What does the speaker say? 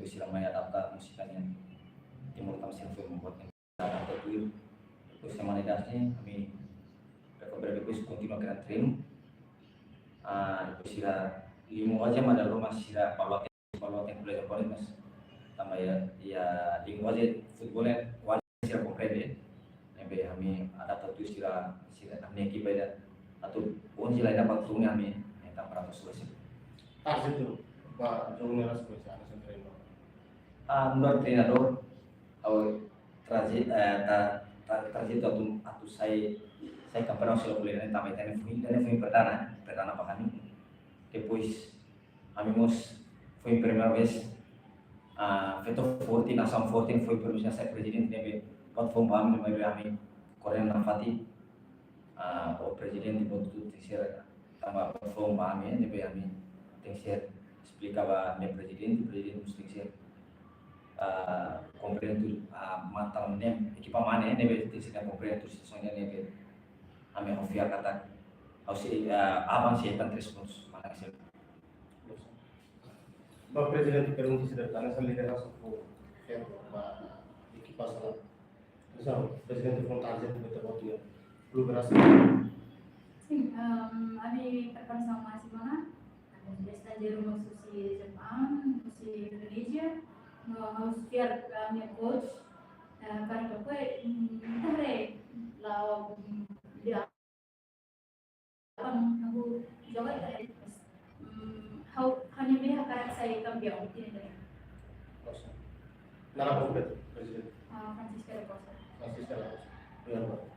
depois sila may adapta musikannya Timur Tamsil foi membuatnya adapta tuh depois semana dasnya kami recover depois continua kena treino depois sila limo aja ada rumah sila kalau yang kuliah Japonis mas tambah ya limo aja footballnya wajib sila comprende ebe kami adapta tuh sila kami ekipa ya atau pun sila dapat tuh kami yang para solusi itu Pak Jomera sebagai anak trainer. Menurut treinador transit atau saya campeão sila kuliah também foi pertama para kami depois amigos foi primeira vez feito 14 asam 14 foi permisnya saya presiden nebe platform kami nebe kami Korea Nafati o presiden dibentuk tisir tambah platform kami nebe kami tisir explicava ne presiden mesti tisir compreendo mantam nem equipa mane nebe tisir compreendo situações nebe kami ofiar kata abang sih kan 3 pontos mana sih Pak Presiden pergunta sederhana saya liderança for Pak equipa salah. Então, Presidente from target betul betul belum berhasil. Sim, kami bersama Simona, estagiário nosso si Jepang, si Indonesia, harus biar kami coach, karena apa? Entah lah dia aku jawab tadi. Hanya dia karena saya campeão ini. Nara kompet Presiden. Francisca da Costa. Francisca da Costa.